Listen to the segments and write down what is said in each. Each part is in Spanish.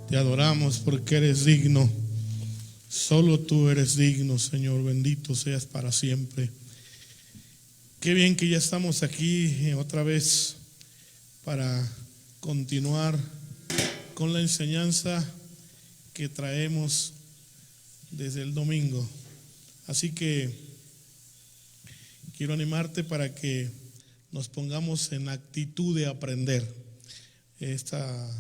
Te adoramos porque eres digno. Solo tú eres digno, Señor. Bendito seas para siempre. Qué bien que ya estamos aquí otra vez para continuar con la enseñanza que traemos desde el domingo. Así que quiero animarte para que nos pongamos en actitud de aprender estas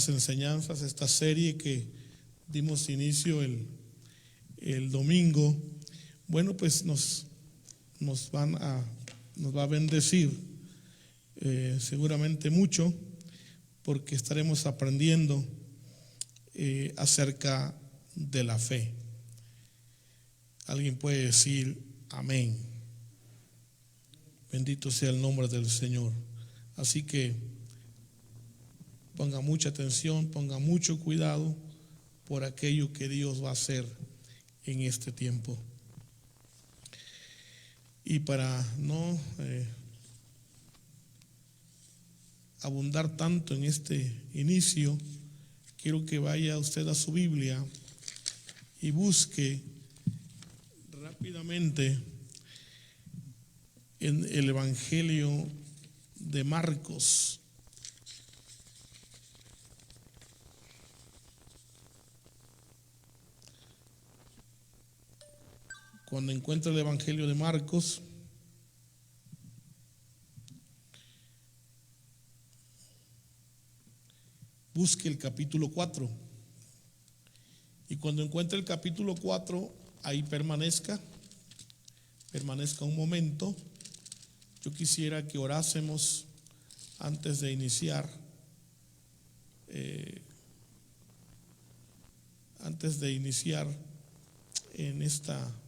enseñanzas, esta serie que dimos inicio el domingo. Bueno, pues nos va a bendecir seguramente mucho, porque estaremos aprendiendo acerca de la fe. Alguien puede decir amén. Bendito sea el nombre del Señor. Así que ponga mucha atención, ponga mucho cuidado por aquello que Dios va a hacer en este tiempo. Y para no abundar tanto en este inicio, quiero que vaya usted a su Biblia y busque rápidamente en el Evangelio de Marcos. Cuando encuentre el Evangelio de Marcos, busque el capítulo 4. Y cuando encuentre el capítulo 4, ahí permanezca un momento. Yo quisiera que orásemos antes de iniciar. En esta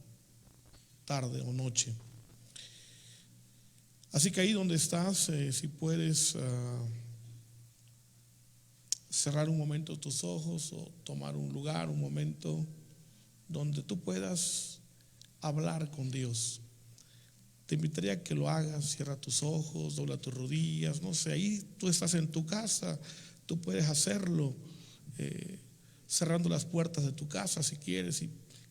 tarde o noche. Así que ahí donde estás, si puedes cerrar un momento tus ojos o tomar un lugar, un momento donde tú puedas hablar con Dios. Te invitaría a que lo hagas. Cierra tus ojos, dobla tus rodillas, no sé, ahí tú estás en tu casa, tú puedes hacerlo cerrando las puertas de tu casa si quieres y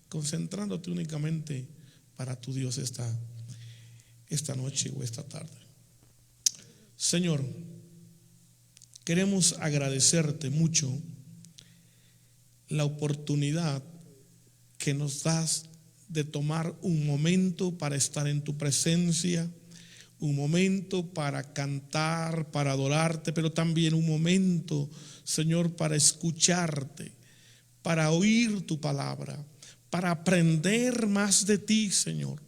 concentrándote únicamente para tu Dios esta noche o esta tarde. Señor, queremos agradecerte mucho la oportunidad que nos das de tomar un momento para estar en tu presencia, un momento para cantar, para adorarte, pero también un momento, Señor, para escucharte, para oír tu palabra, para aprender más de ti, Señor.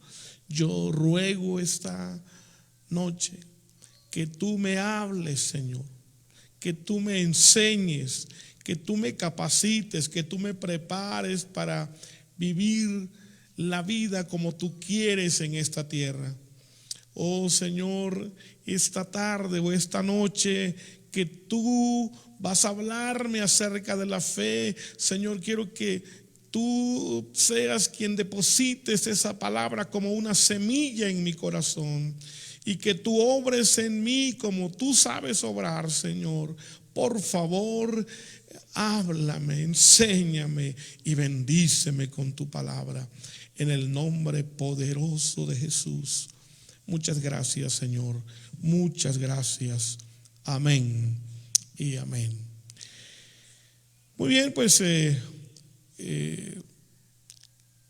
Yo ruego esta noche que tú me hables, Señor, que tú me enseñes, que tú me capacites, que tú me prepares para vivir la vida como tú quieres en esta tierra. Oh Señor, esta tarde o esta noche que tú vas a hablarme acerca de la fe, Señor, quiero que tú seas quien deposites esa palabra como una semilla en mi corazón y que tú obres en mí como tú sabes obrar, Señor. Por favor, háblame, enséñame y bendíceme con tu palabra. En el nombre poderoso de Jesús. Muchas gracias, Señor. Muchas gracias. Amén y amén. Muy bien, pues en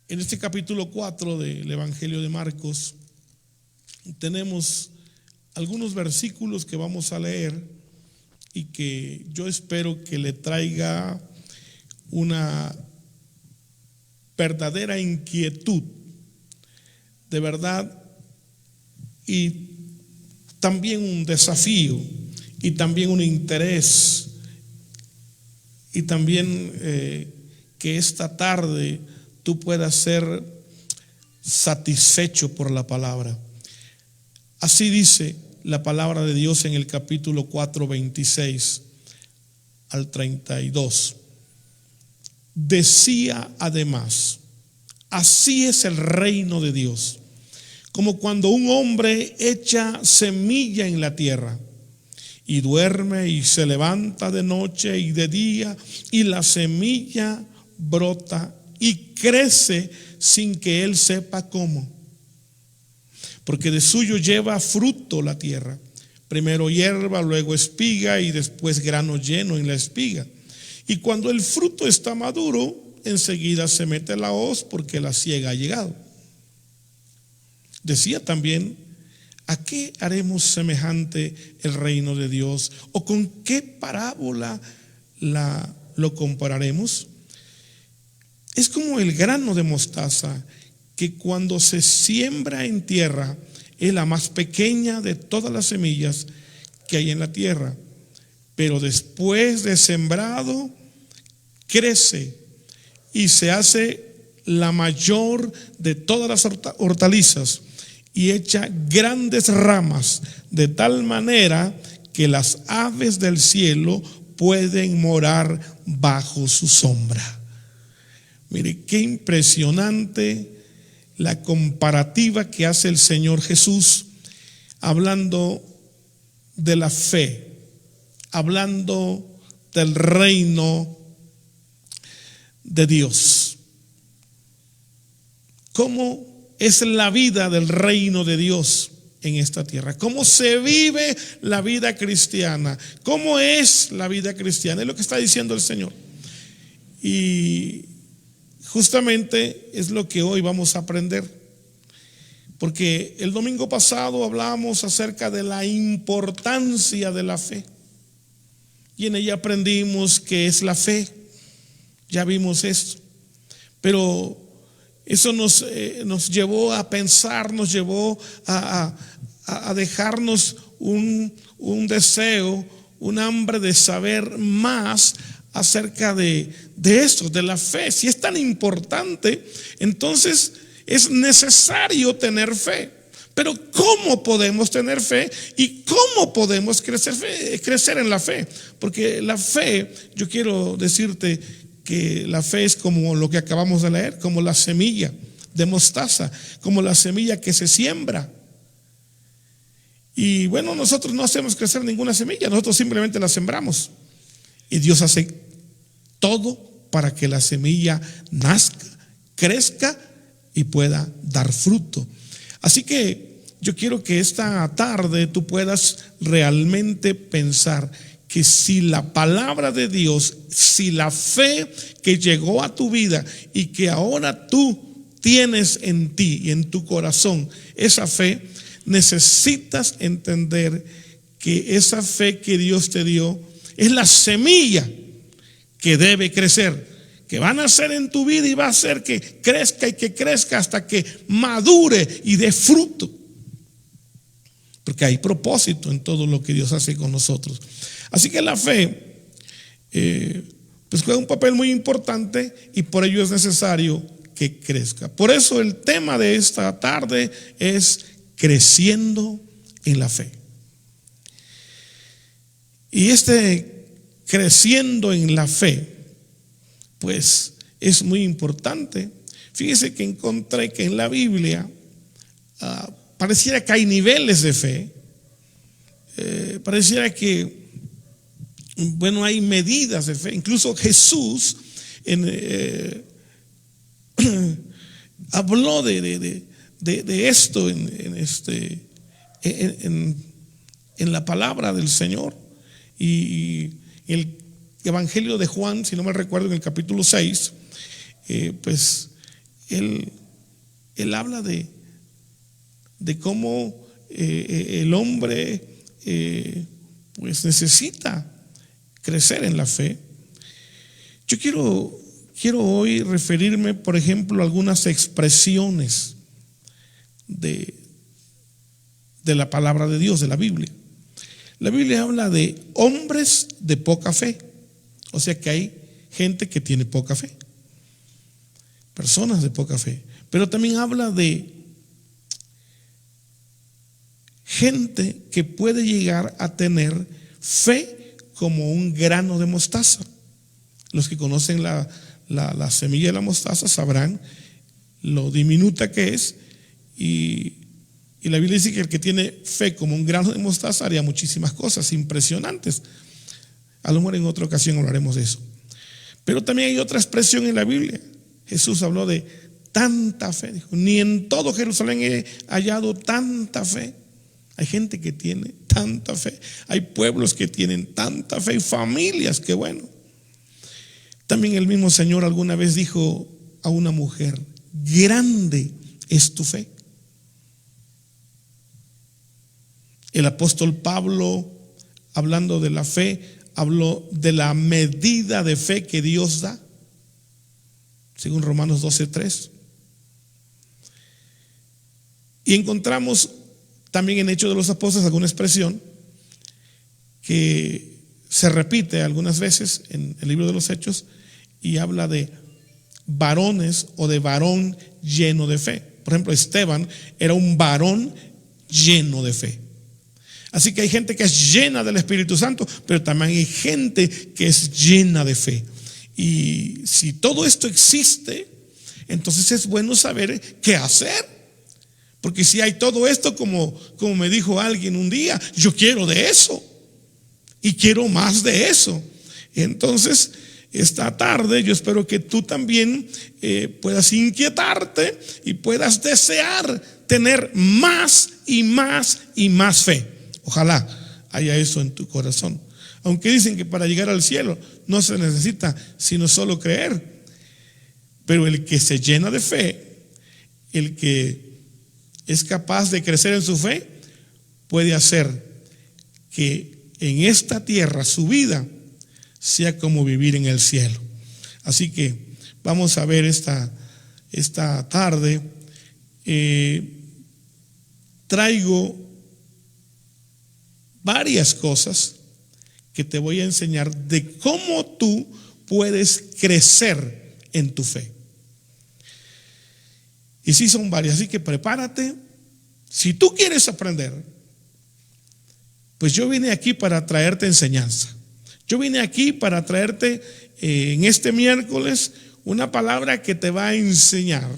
este capítulo 4 del Evangelio de Marcos tenemos algunos versículos que vamos a leer y que yo espero que le traiga una verdadera inquietud, de verdad, y también un desafío, y también un interés, y también que esta tarde tú puedas ser satisfecho por la palabra. Así dice la palabra de Dios en el capítulo 4, 26 al 32. Decía además: así es el reino de Dios, como cuando un hombre echa semilla en la tierra y duerme y se levanta de noche y de día, y la semilla brota y crece sin que él sepa cómo. Porque de suyo lleva fruto la tierra, primero hierba, luego espiga y después grano lleno en la espiga. Y cuando el fruto está maduro, enseguida se mete la hoz porque la siega ha llegado. Decía también: ¿a qué haremos semejante el reino de Dios? ¿O con qué parábola lo compararemos? Es como el grano de mostaza, que cuando se siembra en tierra es la más pequeña de todas las semillas que hay en la tierra, pero después de sembrado crece y se hace la mayor de todas las hortalizas y echa grandes ramas, de tal manera que las aves del cielo pueden morar bajo su sombra. Mire qué impresionante la comparativa que hace el Señor Jesús, hablando de la fe, hablando del reino de Dios. ¿Cómo es la vida del reino de Dios en esta tierra? ¿Cómo se vive la vida cristiana? ¿Cómo es la vida cristiana? Es lo que está diciendo el Señor. Y justamente es lo que hoy vamos a aprender, porque el domingo pasado hablamos acerca de la importancia de la fe, y en ella aprendimos qué es la fe. Ya vimos esto, pero eso nos llevó a pensar, nos llevó a dejarnos un deseo, un hambre de saber más acerca de esto, de la fe. Si es tan importante, entonces es necesario tener fe. Pero ¿cómo podemos tener fe y cómo podemos crecer en la fe? Porque la fe, yo quiero decirte que la fe es como lo que acabamos de leer, como la semilla de mostaza, como la semilla que se siembra. Y bueno, nosotros no hacemos crecer ninguna semilla, nosotros simplemente la sembramos. Y Dios hace todo para que la semilla nazca, crezca y pueda dar fruto. Así que yo quiero que esta tarde tú puedas realmente pensar que si la palabra de Dios, si la fe que llegó a tu vida y que ahora tú tienes en ti y en tu corazón, esa fe, necesitas entender que esa fe que Dios te dio es la semilla que debe crecer, que va a nacer en tu vida y va a hacer que crezca y que crezca hasta que madure y dé fruto. Porque hay propósito en todo lo que Dios hace con nosotros. Así que la fe pues juega un papel muy importante y por ello es necesario que crezca. Por eso el tema de esta tarde es creciendo en la fe. Y creciendo en la fe, pues es muy importante. Fíjese que encontré que en la Biblia pareciera que hay niveles de fe. Pareciera que, bueno, hay medidas de fe. Incluso Jesús habló de esto en la palabra del Señor. Y el Evangelio de Juan, si no me recuerdo, en el capítulo 6, pues él habla de cómo el hombre pues necesita crecer en la fe. Yo quiero hoy referirme, por ejemplo, a algunas expresiones de la palabra de Dios, de la Biblia. La Biblia habla de hombres de poca fe, o sea que hay gente que tiene poca fe, personas de poca fe, pero también habla de gente que puede llegar a tener fe como un grano de mostaza. Los que conocen la semilla de la mostaza sabrán lo diminuta que es y Y la Biblia dice que el que tiene fe como un grano de mostaza haría muchísimas cosas impresionantes. A lo mejor en otra ocasión hablaremos de eso. Pero también hay otra expresión en la Biblia. Jesús habló de tanta fe. Dijo, ni en todo Jerusalén he hallado tanta fe. Hay gente que tiene tanta fe. Hay pueblos que tienen tanta fe y familias, qué bueno. También el mismo Señor alguna vez dijo a una mujer, grande es tu fe. El apóstol Pablo, hablando de la fe, habló de la medida de fe que Dios da, según Romanos 12:3. Y encontramos también en Hechos de los Apóstoles alguna expresión que se repite algunas veces en el libro de los Hechos y habla de varones o de varón lleno de fe. Por ejemplo, Esteban era un varón lleno de fe. Así que hay gente que es llena del Espíritu Santo, pero también hay gente que es llena de fe. Y si todo esto existe, entonces es bueno saber qué hacer. Porque si hay todo esto, como me dijo alguien un día, yo quiero de eso y quiero más de eso. Entonces, esta tarde yo espero que tú también puedas inquietarte y puedas desear tener más y más y más fe. Ojalá haya eso en tu corazón. Aunque dicen que para llegar al cielo no se necesita sino solo creer. Pero el que se llena de fe, el que es capaz de crecer en su fe, puede hacer que en esta tierra su vida sea como vivir en el cielo. Así que vamos a ver esta tarde. Traigo varias cosas que te voy a enseñar de cómo tú puedes crecer en tu fe. Y sí son varias, así que prepárate. Si tú quieres aprender, pues yo vine aquí para traerte enseñanza. Yo vine aquí para traerte en este miércoles una palabra que te va a enseñar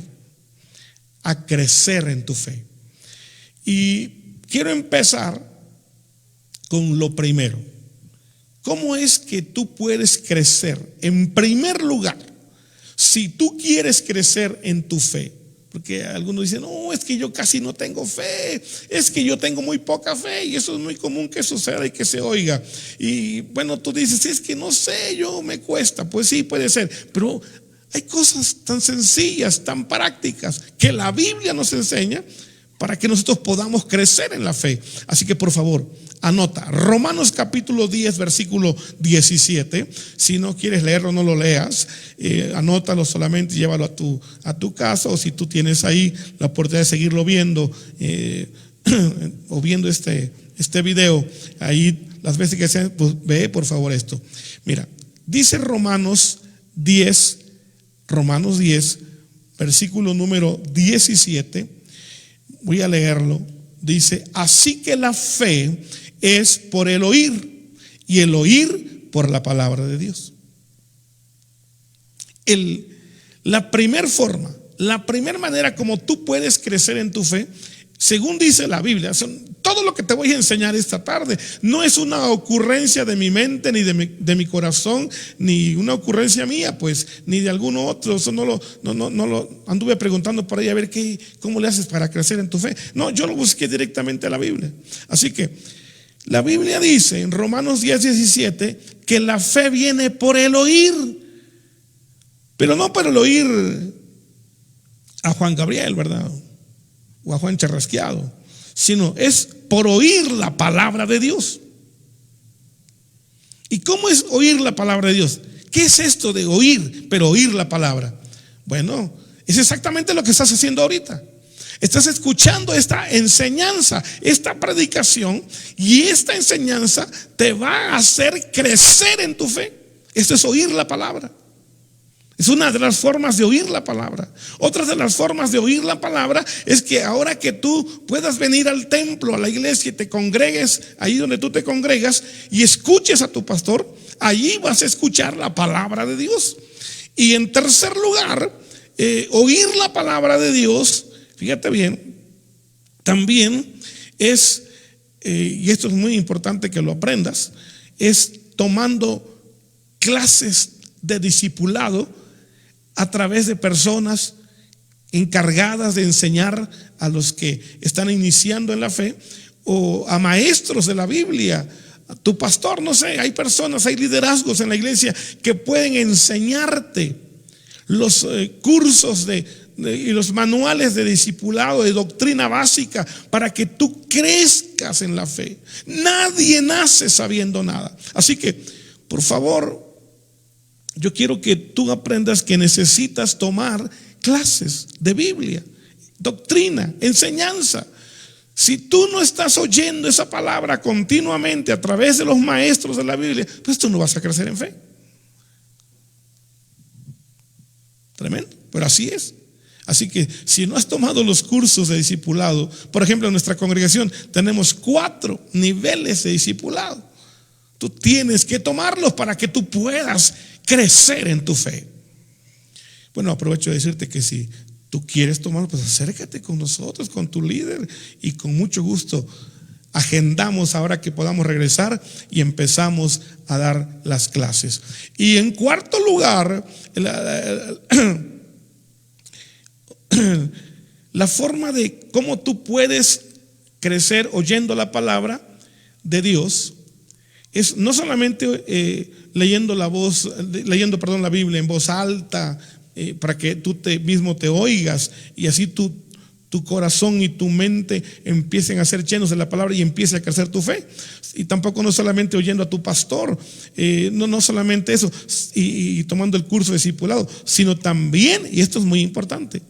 a crecer en tu fe. Y quiero empezar con lo primero. ¿Cómo es que tú puedes crecer? En primer lugar, si tú quieres crecer en tu fe, porque algunos dicen, no, es que yo casi no tengo fe, es que yo tengo muy poca fe, y eso es muy común que suceda y que se oiga. Y bueno, tú dices, es que no sé, yo me cuesta. Pues sí, puede ser, pero hay cosas tan sencillas, tan prácticas que la Biblia nos enseña para que nosotros podamos crecer en la fe. Así que por favor, anota Romanos capítulo 10 versículo 17. Si no quieres leerlo, no lo leas, anótalo solamente, llévalo a tu casa, o si tú tienes ahí la oportunidad de seguirlo viendo o viendo este video ahí las veces que sean, pues ve por favor esto. Mira, dice Romanos 10 versículo número 17. Voy a leerlo. Dice, así que la fe es por el oír, y el oír por la palabra de Dios. La primera forma, la primera manera como tú puedes crecer en tu fe, según dice la Biblia, todo lo que te voy a enseñar esta tarde no es una ocurrencia de mi mente, ni de mi corazón, ni una ocurrencia mía, pues, ni de alguno otro. Eso no lo anduve preguntando por ahí a ver cómo le haces para crecer en tu fe. No, yo lo busqué directamente a la Biblia. Así que la Biblia dice en Romanos 10:17 que la fe viene por el oír, pero no por el oír a Juan Gabriel, ¿verdad? O a Juan Charrasqueado, sino es por oír la palabra de Dios. ¿Y cómo es oír la palabra de Dios? ¿Qué es esto de oír, pero oír la palabra? Bueno, es exactamente lo que estás haciendo ahorita. Estás escuchando esta enseñanza, esta predicación, y esta enseñanza te va a hacer crecer en tu fe. Esto es oír la palabra. Es una de las formas de oír la palabra. Otra de las formas de oír la palabra es que ahora que tú puedas venir al templo, a la iglesia, y te congregues ahí donde tú te congregas y escuches a tu pastor, allí vas a escuchar la palabra de Dios. Y en tercer lugar, oír la palabra de Dios, fíjate bien, También es, y esto es muy importante que lo aprendas, es tomando clases de discipulado a través de personas encargadas de enseñar a los que están iniciando en la fe, o a maestros de la Biblia, a tu pastor, no sé, hay personas, hay liderazgos en la iglesia que pueden enseñarte los cursos y los manuales de discipulado, de doctrina básica, para que tú crezcas en la fe. Nadie nace sabiendo nada. Así que, por favor, yo quiero que tú aprendas que necesitas tomar clases de Biblia, doctrina, enseñanza. Si tú no estás oyendo esa palabra continuamente a través de los maestros de la Biblia, pues tú no vas a crecer en fe. Tremendo, pero así es. Así que si no has tomado los cursos de discipulado, por ejemplo, en nuestra congregación tenemos 4 niveles de discipulado. Tú tienes que tomarlos para que tú puedas crecer en tu fe. Bueno, aprovecho de decirte que si tú quieres tomarlo, pues acércate con nosotros, con tu líder, y con mucho gusto agendamos ahora que podamos regresar y empezamos a dar las clases. Y en cuarto lugar, la forma de cómo tú puedes crecer oyendo la palabra de Dios es no solamente leyendo la Biblia en voz alta, para que tú mismo te oigas y así tu corazón y tu mente empiecen a ser llenos de la palabra y empiece a crecer tu fe. Y tampoco no solamente oyendo a tu pastor, no solamente eso, y tomando el curso de discipulado, sino también, y esto es muy importante,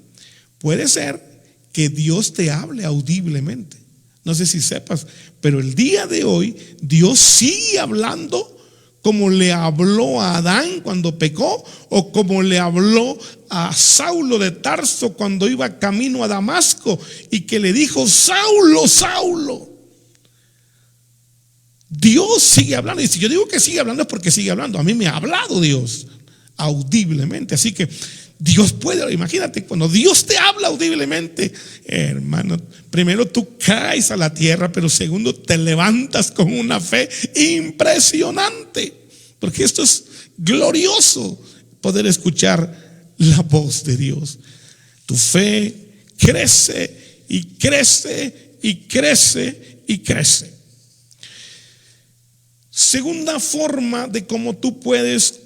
puede ser que Dios te hable audiblemente. No sé si sepas, pero el día de hoy Dios sigue hablando, como le habló a Adán cuando pecó, o como le habló a Saulo de Tarso cuando iba camino a Damasco y que le dijo: Saulo, Saulo. Dios sigue hablando, y si yo digo que sigue hablando es porque sigue hablando. A mí me ha hablado Dios audiblemente, así que Dios puede, imagínate, cuando Dios te habla audiblemente, hermano, primero tú caes a la tierra, pero segundo te levantas con una fe impresionante, porque esto es glorioso, poder escuchar la voz de Dios. Tu fe crece y crece y crece y crece. Segunda forma de cómo tú puedes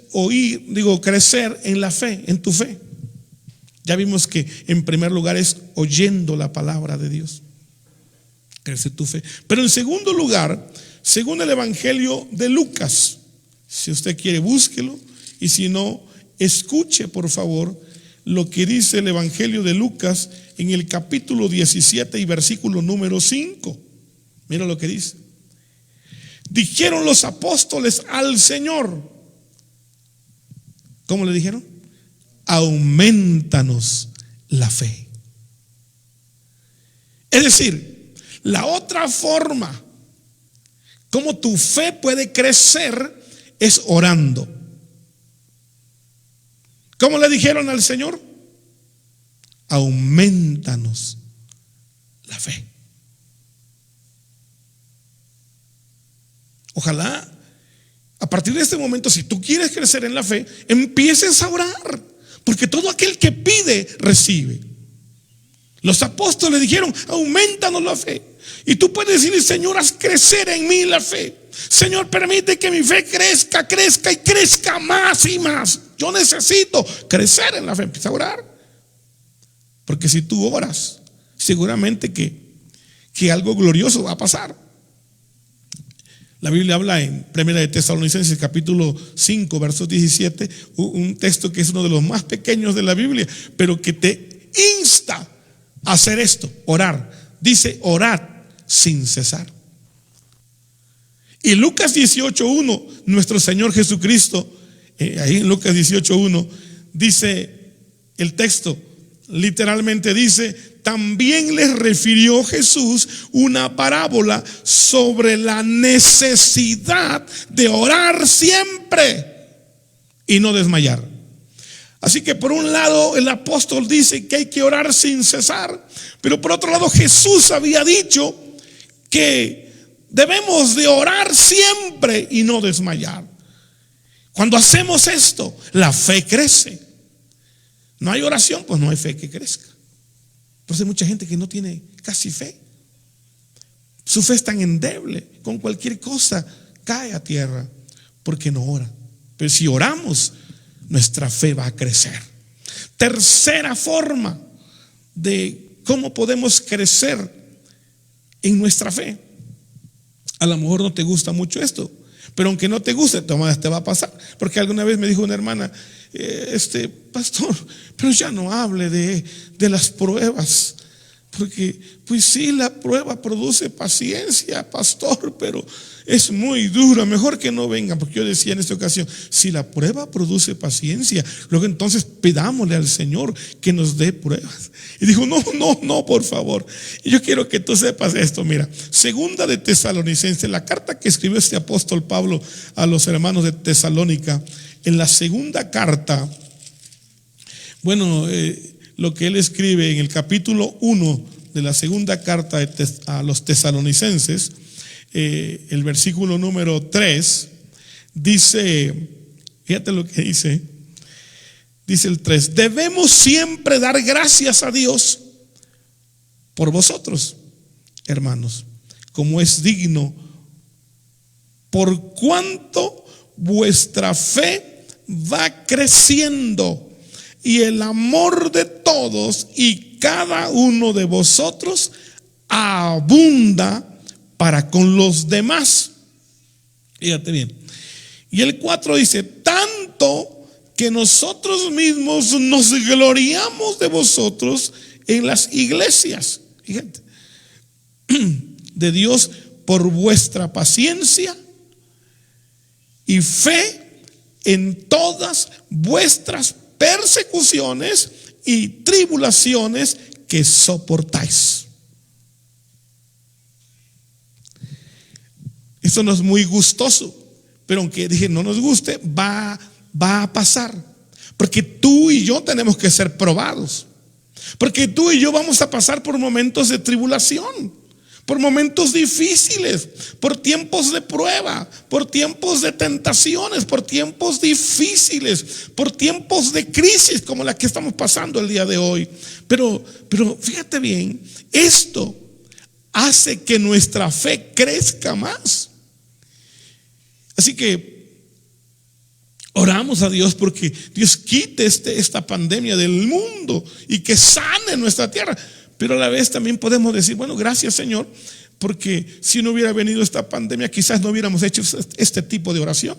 crecer en la fe, en tu fe. Ya vimos que en primer lugar es oyendo la palabra de Dios. Crece tu fe. Pero en segundo lugar, según el Evangelio de Lucas, si usted quiere búsquelo, y si no, escuche por favor lo que dice el Evangelio de Lucas en el capítulo 17 y versículo número 5. Mira lo que dice. Dijeron los apóstoles al Señor. ¿Cómo le dijeron? Aumentanos la fe. Es decir, la otra forma como tu fe puede crecer es orando. ¿Cómo le dijeron al Señor? Aumentanos la fe. Ojalá a partir de este momento, si tú quieres crecer en la fe, empieces a orar, porque todo aquel que pide, recibe. Los apóstoles dijeron: aumentanos la fe. Y tú puedes decirle: Señor, haz crecer en mí la fe. Señor, permite que mi fe crezca, crezca y crezca más y más. Yo necesito crecer en la fe. Empieza a orar, porque si tú oras, seguramente que algo glorioso va a pasar. La Biblia habla en 1 de Tesalonicenses capítulo 5 versos 17, un texto que es uno de los más pequeños de la Biblia, pero que te insta a hacer esto, orar. Dice: orad sin cesar. Y Lucas 18:1, nuestro Señor Jesucristo, ahí en Lucas 18:1 dice el texto, literalmente dice: también les refirió Jesús una parábola sobre la necesidad de orar siempre y no desmayar. Así que por un lado el apóstol dice que hay que orar sin cesar, pero por otro lado Jesús había dicho que debemos de orar siempre y no desmayar. Cuando hacemos esto, la fe crece. No hay oración, pues no hay fe que crezca. Por eso hay mucha gente que no tiene casi fe. Su fe es tan endeble, con cualquier cosa cae a tierra porque no ora. Pero si oramos, nuestra fe va a crecer. Tercera forma de cómo podemos crecer en nuestra fe. A lo mejor no te gusta mucho esto, pero aunque no te guste, te va a pasar. Porque alguna vez me dijo una hermana, pastor, pero ya no hable de las pruebas, porque pues sí, la prueba produce paciencia, pastor, pero es muy dura, mejor que no vengan. Porque yo decía en esta ocasión, si la prueba produce paciencia, luego entonces pidámosle al Señor que nos dé pruebas. Y dijo, no, por favor. Y yo quiero que tú sepas esto. Mira, segunda de Tesalonicenses, la carta que escribió este apóstol Pablo a los hermanos de Tesalónica, en la segunda carta, bueno, lo que él escribe en el capítulo 1 de la segunda carta a los tesalonicenses, el versículo número 3, dice, fíjate lo que dice el 3: debemos siempre dar gracias a Dios por vosotros, hermanos, como es digno, por cuanto vuestra fe va creciendo y el amor de todos y cada uno de vosotros abunda para con los demás. Fíjate bien. Y el 4 dice, tanto que nosotros mismos nos gloriamos de vosotros en las iglesias, fíjate, de Dios por vuestra paciencia y fe en todas vuestras persecuciones y tribulaciones que soportáis. Esto no es muy gustoso, pero aunque dije no nos guste, va a pasar. Porque tú y yo tenemos que ser probados. Porque tú y yo vamos a pasar por momentos de tribulación, por momentos difíciles, por tiempos de prueba, por tiempos de tentaciones, por tiempos difíciles, por tiempos de crisis como la que estamos pasando el día de hoy. Pero fíjate bien, esto hace que nuestra fe crezca más. Así que oramos a Dios porque Dios quite esta pandemia del mundo y que sane nuestra tierra. Pero a la vez también podemos decir, bueno, gracias Señor, porque si no hubiera venido esta pandemia, quizás no hubiéramos hecho este tipo de oración.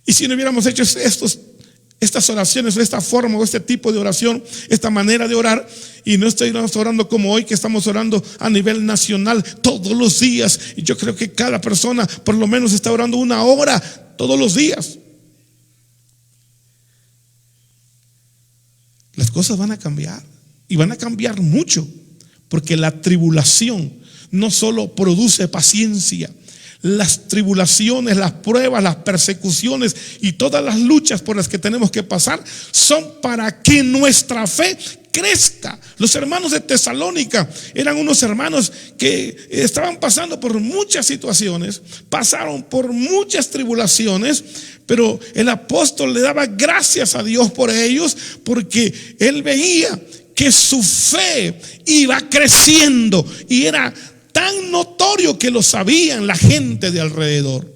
Y si no hubiéramos hecho estas oraciones, o esta forma, o este tipo de oración, esta manera de orar, y no estamos orando como hoy, que estamos orando a nivel nacional todos los días. Y yo creo que cada persona por lo menos está orando 1 hora todos los días. Las cosas van a cambiar. Y van a cambiar mucho, porque la tribulación no solo produce paciencia. Las tribulaciones, las pruebas, las persecuciones y todas las luchas por las que tenemos que pasar son para que nuestra fe crezca. Los hermanos de Tesalónica eran unos hermanos que estaban pasando por muchas situaciones, pasaron por muchas tribulaciones, pero el apóstol le daba gracias a Dios por ellos, porque él veía que su fe iba creciendo y era tan notorio que lo sabían la gente de alrededor.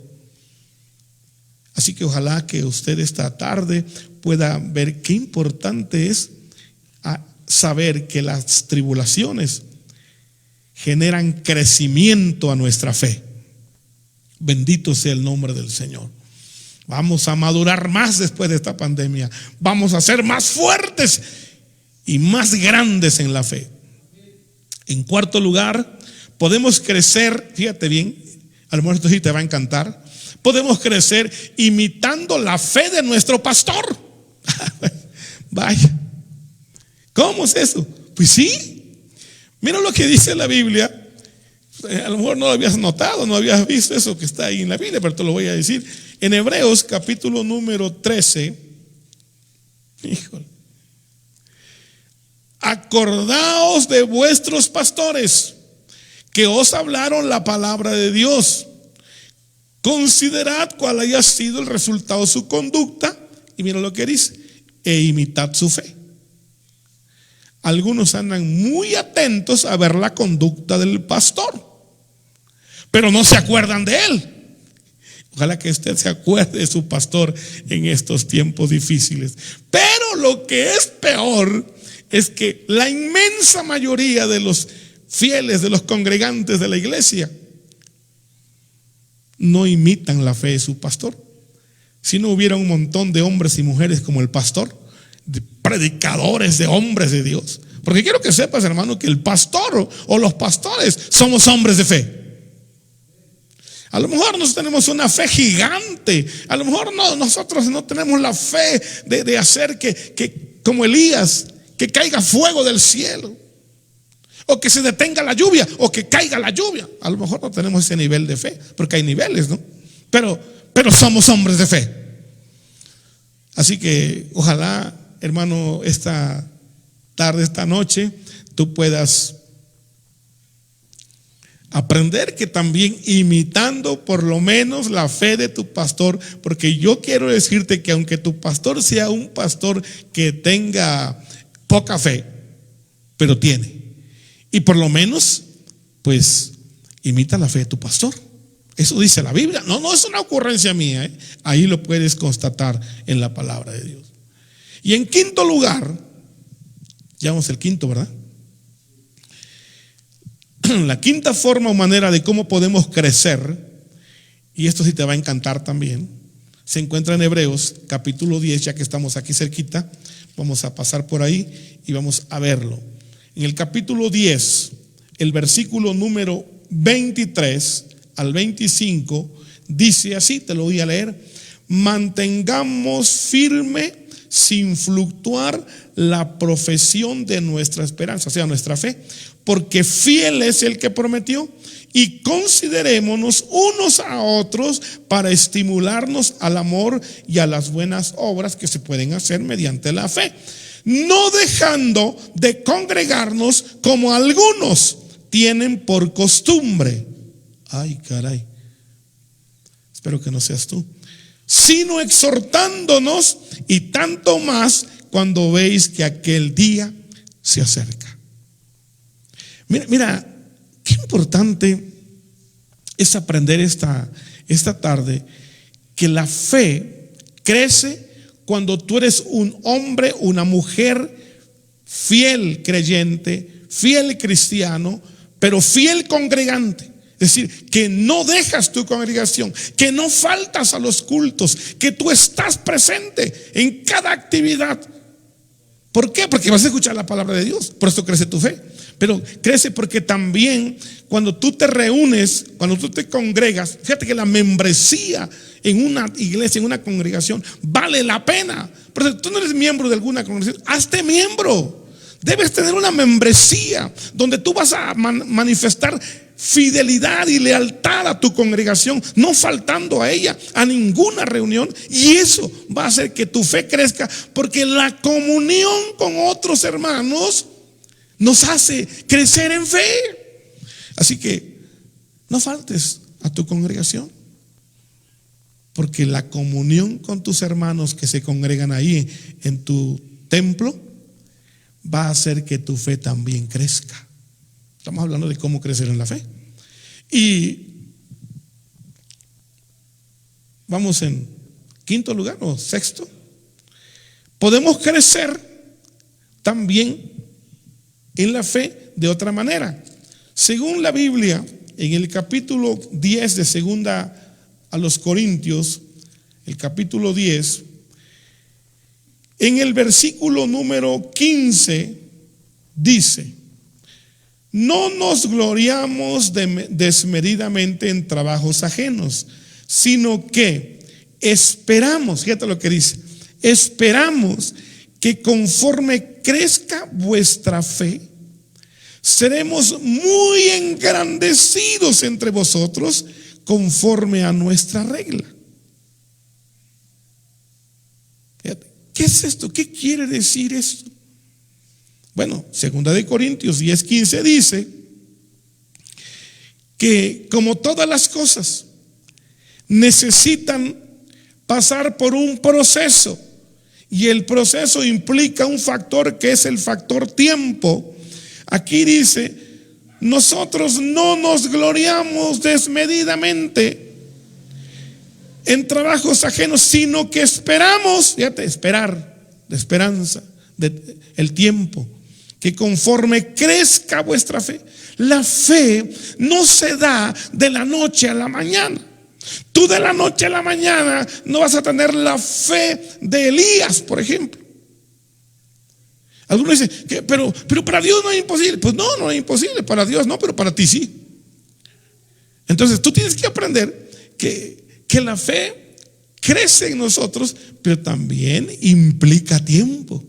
Así que ojalá que usted esta tarde pueda ver qué importante es saber que las tribulaciones generan crecimiento a nuestra fe. Bendito sea el nombre del Señor. Vamos a madurar más después de esta pandemia. Vamos a ser más fuertes y más grandes en la fe. En cuarto lugar, podemos crecer, fíjate bien, a lo mejor esto sí te va a encantar. Podemos crecer imitando la fe de nuestro pastor. Vaya, ¿cómo es eso? Pues sí, mira lo que dice la Biblia. A lo mejor no lo habías notado, no habías visto eso que está ahí en la Biblia, pero te lo voy a decir. En Hebreos capítulo número 13, Híjole. Acordaos de vuestros pastores que os hablaron la palabra de Dios. Considerad cuál haya sido el resultado de su conducta. Y mira lo que dice: e imitad su fe. Algunos andan muy atentos a ver la conducta del pastor, pero no se acuerdan de él. Ojalá que usted se acuerde de su pastor en estos tiempos difíciles. Pero lo que es peor es que la inmensa mayoría de los fieles, de los congregantes de la iglesia, no imitan la fe de su pastor. Si no hubiera un montón de hombres y mujeres como el pastor, de predicadores, de hombres de Dios. Porque quiero que sepas, hermano, que el pastor o los pastores somos hombres de fe. A lo mejor nosotros tenemos una fe gigante. A lo mejor nosotros no tenemos la fe de hacer que como Elías, que caiga fuego del cielo, o que se detenga la lluvia, o que caiga la lluvia. A lo mejor no tenemos ese nivel de fe, porque hay niveles, ¿no? Pero somos hombres de fe. Así que ojalá, hermano, esta tarde, esta noche, tú puedas aprender que también imitando por lo menos la fe de tu pastor, porque yo quiero decirte que aunque tu pastor sea un pastor que tenga poca fe, pero tiene, y por lo menos pues imita la fe de tu pastor. Eso dice la Biblia, no es una ocurrencia mía, ¿eh? Ahí lo puedes constatar en la palabra de Dios. Y en quinto lugar, ya vamos el quinto, ¿verdad? La quinta forma o manera de cómo podemos crecer, y esto sí te va a encantar también, se encuentra en Hebreos capítulo 10, ya que estamos aquí cerquita. Vamos a pasar por ahí y vamos a verlo. En el capítulo 10, el versículo número 23 al 25, dice así, te lo voy a leer: mantengamos firme sin fluctuar la profesión de nuestra esperanza, o sea, nuestra fe, porque fiel es el que prometió, y considerémonos unos a otros para estimularnos al amor y a las buenas obras que se pueden hacer mediante la fe, no dejando de congregarnos como algunos tienen por costumbre. Ay, caray, espero que no seas tú. Sino exhortándonos, y tanto más cuando veis que aquel día se acerca. Mira, qué importante es aprender esta tarde que la fe crece cuando tú eres un hombre, una mujer fiel creyente, fiel cristiano, pero fiel congregante. Es decir, que no dejas tu congregación, que no faltas a los cultos, que tú estás presente en cada actividad. ¿Por qué? Porque vas a escuchar la palabra de Dios. Por eso crece tu fe. Pero crece porque también cuando tú te reúnes, cuando tú te congregas, fíjate que la membresía en una iglesia, en una congregación, vale la pena. Pero si tú no eres miembro de alguna congregación, hazte miembro. Debes tener una membresía donde tú vas a manifestar fidelidad y lealtad a tu congregación, no faltando a ella, a ninguna reunión. Y eso va a hacer que tu fe crezca, porque la comunión con otros hermanos nos hace crecer en fe. Así que no faltes a tu congregación, porque la comunión con tus hermanos que se congregan ahí en tu templo va a hacer que tu fe también crezca. Estamos hablando de cómo crecer en la fe. Y vamos en quinto lugar o sexto. Podemos crecer también en la fe de otra manera. Según la Biblia, en el capítulo 10 de segunda a los Corintios, el capítulo 10, en el versículo número 15 dice: no nos gloriamos desmedidamente en trabajos ajenos, sino que esperamos, fíjate lo que dice, esperamos que conforme crezca vuestra fe, seremos muy engrandecidos entre vosotros conforme a nuestra regla. Fíjate, qué ¿qué es esto? ¿Qué quiere decir esto? Bueno, 2 Corintios 10:15 dice que como todas las cosas necesitan pasar por un proceso, y el proceso implica un factor que es el factor tiempo. Aquí dice: nosotros no nos gloriamos desmedidamente en trabajos ajenos, sino que esperamos, fíjate, esperar, de esperanza, el tiempo, que conforme crezca vuestra fe. La fe no se da de la noche a la mañana. Tú de la noche a la mañana no vas a tener la fe de Elías, por ejemplo. Algunos dicen que, pero para Dios no es imposible. Pues no es imposible, para Dios no, pero para ti sí. Entonces tú tienes que aprender que la fe crece en nosotros, pero también implica tiempo.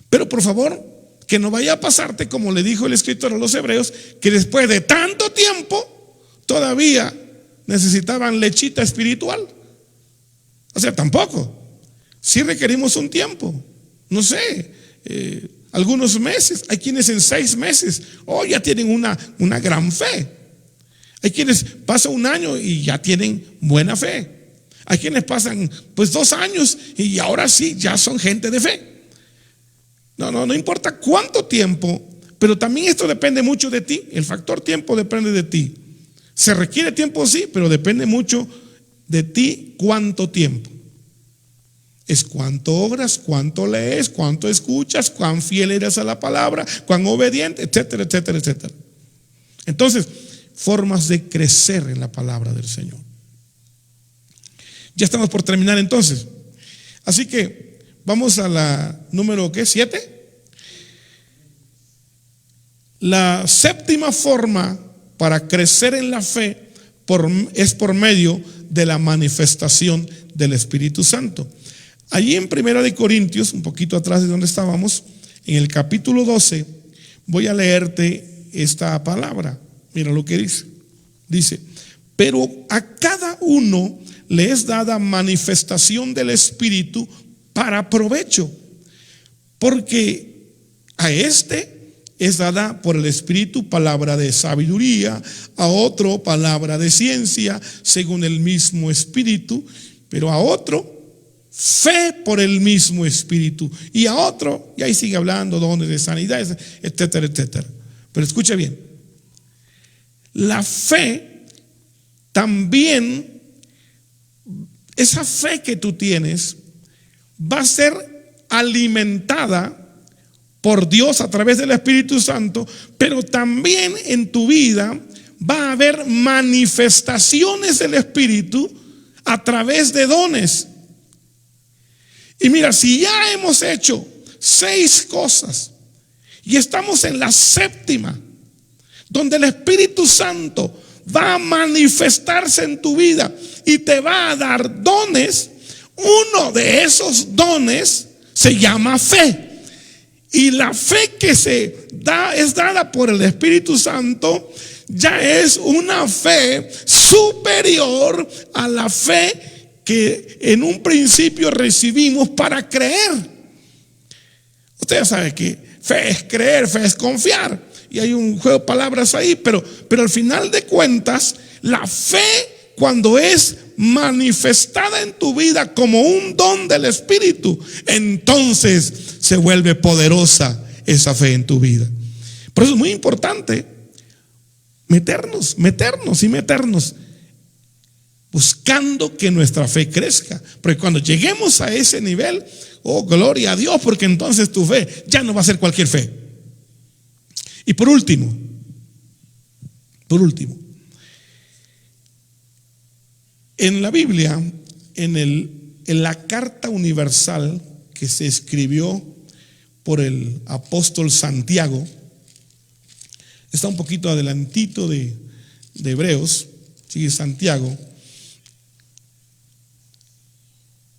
Pero por favor, que no vaya a pasarte como le dijo el escritor a los hebreos, que después de tanto tiempo todavía necesitaban lechita espiritual. O sea, tampoco. Sí requerimos un tiempo, no sé, algunos meses. Hay quienes en 6 meses ya tienen una gran fe. Hay quienes pasan un año y ya tienen buena fe. Hay quienes pasan pues 2 años y ahora sí ya son gente de fe. No importa cuánto tiempo, pero también esto depende mucho de ti. El factor tiempo depende de ti. Se requiere tiempo, sí, pero depende mucho de ti cuánto tiempo. Es cuánto oras, cuánto lees, cuánto escuchas, cuán fiel eres a la palabra, cuán obediente, etcétera, etcétera, etcétera. Entonces, formas de crecer en la palabra del Señor. Ya estamos por terminar entonces. Así que vamos a la número, ¿qué? 7. La séptima forma para crecer en la fe es por medio de la manifestación del Espíritu Santo. Allí en 1 Corintios, un poquito atrás de donde estábamos, en el capítulo 12, voy a leerte esta palabra. Mira lo que dice. Dice: pero a cada uno le es dada manifestación del Espíritu para provecho, porque a este es dada por el Espíritu palabra de sabiduría, a otro palabra de ciencia según el mismo Espíritu, pero a otro fe por el mismo Espíritu, y a otro, y ahí sigue hablando dones de sanidad, etcétera, etcétera. Pero escucha bien, la fe también, esa fe que tú tienes va a ser alimentada por Dios a través del Espíritu Santo, pero también en tu vida va a haber manifestaciones del Espíritu a través de dones. Y mira, si ya hemos hecho 6 cosas y estamos en la 7ª, donde el Espíritu Santo va a manifestarse en tu vida y te va a dar dones, uno de esos dones se llama fe. Y la fe que se da es dada por el Espíritu Santo, ya es una fe superior a la fe que en un principio recibimos para creer. Ustedes saben que fe es creer, fe es confiar, y hay un juego de palabras ahí, pero al final de cuentas, la fe, cuando es manifestada en tu vida como un don del Espíritu, entonces se vuelve poderosa esa fe en tu vida. Por eso es muy importante meternos buscando que nuestra fe crezca, porque cuando lleguemos a ese nivel, gloria a Dios, porque entonces tu fe ya no va a ser cualquier fe. Y por último, en la Biblia, en la carta universal que se escribió por el apóstol Santiago, está un poquito adelantito de Hebreos, sigue Santiago.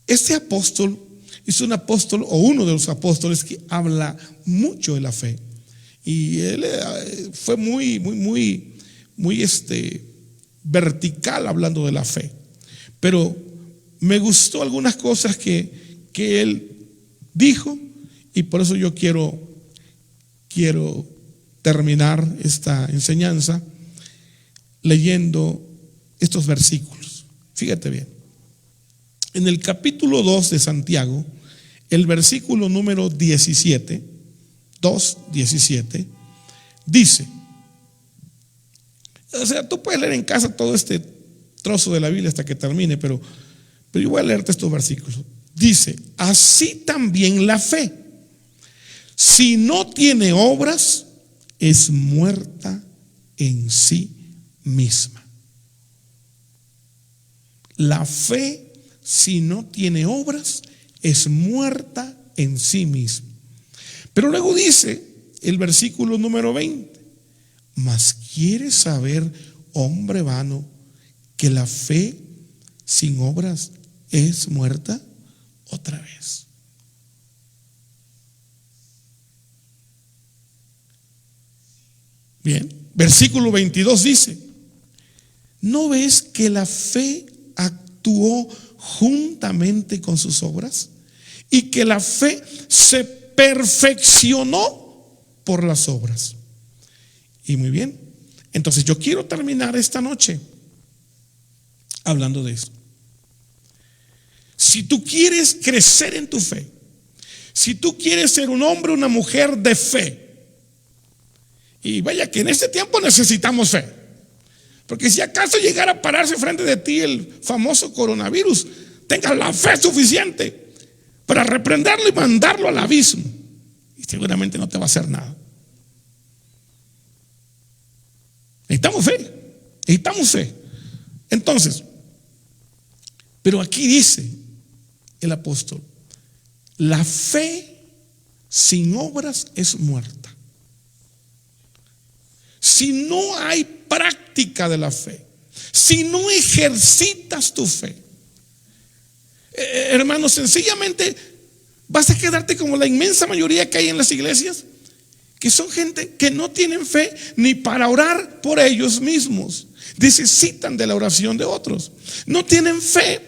Este apóstol es un apóstol, o uno de los apóstoles, que habla mucho de la fe. Y él fue muy vertical hablando de la fe. Pero me gustó algunas cosas que él dijo, y por eso yo quiero terminar esta enseñanza leyendo estos versículos. Fíjate bien. En el capítulo 2 de Santiago, el versículo número 17, 2:17, dice, o sea, tú puedes leer en casa todo este trozo de la Biblia hasta que termine, pero yo voy a leerte estos versículos. Dice, así también la fe, si no tiene obras, es muerta en sí misma. La fe, si no tiene obras, es muerta en sí misma. Pero luego dice el versículo número 20, mas ¿quieres saber, hombre vano, que la fe sin obras es muerta? Otra vez. Bien, versículo 22 dice, ¿no ves que la fe actuó juntamente con sus obras y que la fe se perfeccionó por las obras? Y muy bien, entonces yo quiero terminar esta noche hablando de eso. Si tú quieres crecer en tu fe, si tú quieres ser un hombre o una mujer de fe, y vaya que en este tiempo necesitamos fe, porque si acaso llegara a pararse frente de ti el famoso coronavirus, tengas la fe suficiente para reprenderlo y mandarlo al abismo, y seguramente no te va a hacer nada. Necesitamos fe. Entonces, pero aquí dice el apóstol, la fe sin obras es muerta. Si no hay práctica de la fe, si no ejercitas tu fe, hermano, sencillamente vas a quedarte como la inmensa mayoría que hay en las iglesias, que son gente que no tienen fe ni para orar por ellos mismos, necesitan de la oración de otros. No tienen fe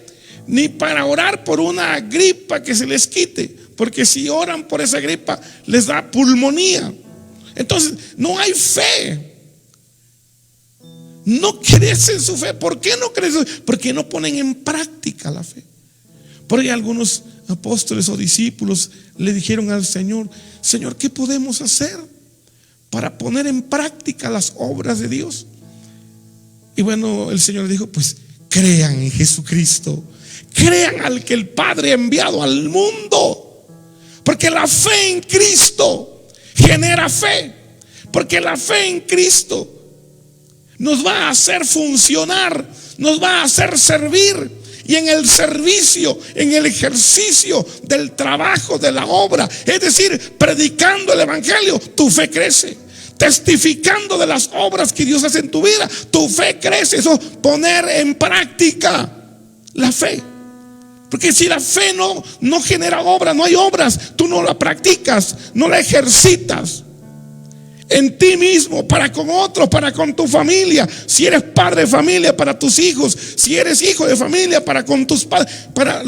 ni para orar por una gripa que se les quite, porque si oran por esa gripa les da pulmonía. Entonces no hay fe. No crecen su fe. ¿Por qué no crecen? Porque no ponen en práctica la fe. Por ahí algunos apóstoles o discípulos le dijeron al Señor, Señor, ¿qué podemos hacer para poner en práctica las obras de Dios? Y bueno, el Señor dijo, pues crean en Jesucristo, crean al que el Padre ha enviado al mundo, porque la fe en Cristo genera fe, porque la fe en Cristo nos va a hacer funcionar, nos va a hacer servir. Y en el servicio, en el ejercicio del trabajo, de la obra, es decir, predicando el evangelio, tu fe crece. Testificando de las obras que Dios hace en tu vida, tu fe crece. Eso, poner en práctica la fe. Porque si la fe no genera obras, no hay obras, tú no la practicas, no la ejercitas en ti mismo, para con otros, para con tu familia. Si eres padre de familia, para tus hijos. Si eres hijo de familia, para con tus padres, para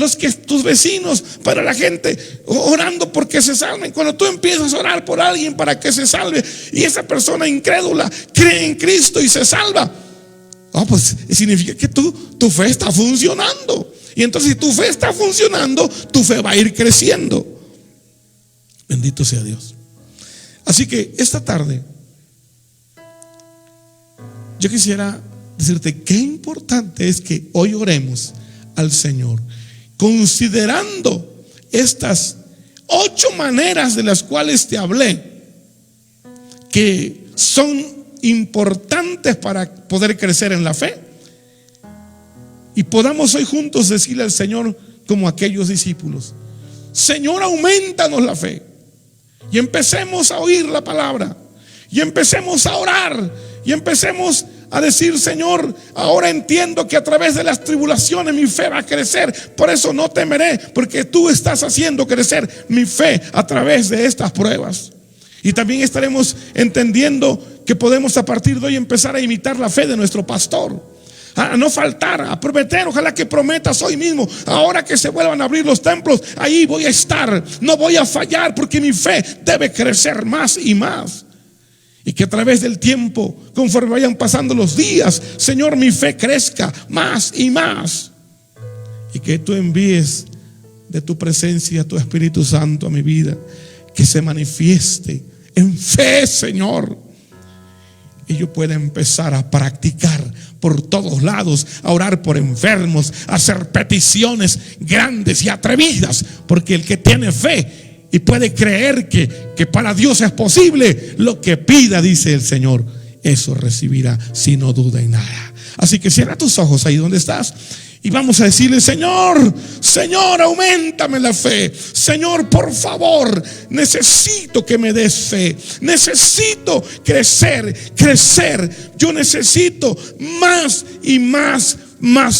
tus vecinos, para la gente, orando porque se salven. Cuando tú empiezas a orar por alguien para que se salve y esa persona incrédula cree en Cristo y se salva, pues significa que tu fe está funcionando. Y entonces, si tu fe está funcionando, tu fe va a ir creciendo. Bendito sea Dios. Así que esta tarde yo quisiera decirte qué importante es que hoy oremos al Señor, considerando estas 8 maneras de las cuales te hablé, que son importantes para poder crecer en la fe, y podamos hoy juntos decirle al Señor, como aquellos discípulos, Señor, aumentanos la fe. Y empecemos a oír la palabra, y empecemos a orar, y empecemos a decir, Señor, ahora entiendo que a través de las tribulaciones mi fe va a crecer. Por eso no temeré, porque tú estás haciendo crecer mi fe a través de estas pruebas. Y también estaremos entendiendo que podemos a partir de hoy empezar a imitar la fe de nuestro pastor, a no faltar, a prometer. Ojalá que prometas hoy mismo, ahora que se vuelvan a abrir los templos, ahí voy a estar, no voy a fallar, porque mi fe debe crecer más y más. Y que a través del tiempo, conforme vayan pasando los días, Señor, mi fe crezca más y más. Y que tú envíes de tu presencia tu Espíritu Santo a mi vida, que se manifieste en fe, Señor, y yo pueda empezar a practicar por todos lados, a orar por enfermos, a hacer peticiones grandes y atrevidas, porque el que tiene fe y puede creer que para Dios es posible, lo que pida, dice el Señor, eso recibirá, si no duda en nada. Así que cierra tus ojos ahí donde estás y vamos a decirle: Señor, Señor, auméntame la fe. Señor, por favor, necesito que me des fe. Necesito crecer. Yo necesito más y más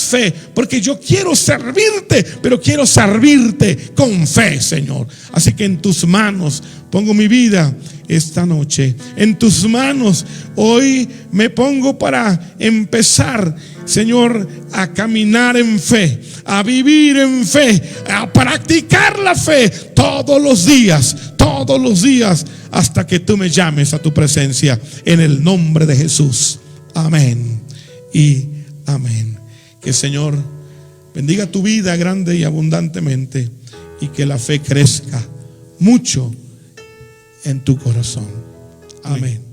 fe, porque yo quiero servirte, pero quiero servirte con fe, Señor. Así que en tus manos pongo mi vida esta noche. En tus manos hoy me pongo para empezar, Señor, a caminar en fe, a vivir en fe, a practicar la fe todos los días, hasta que tú me llames a tu presencia, en el nombre de Jesús. Amén y amén. Que el Señor bendiga tu vida grande y abundantemente, y que la fe crezca mucho en tu corazón. Amén.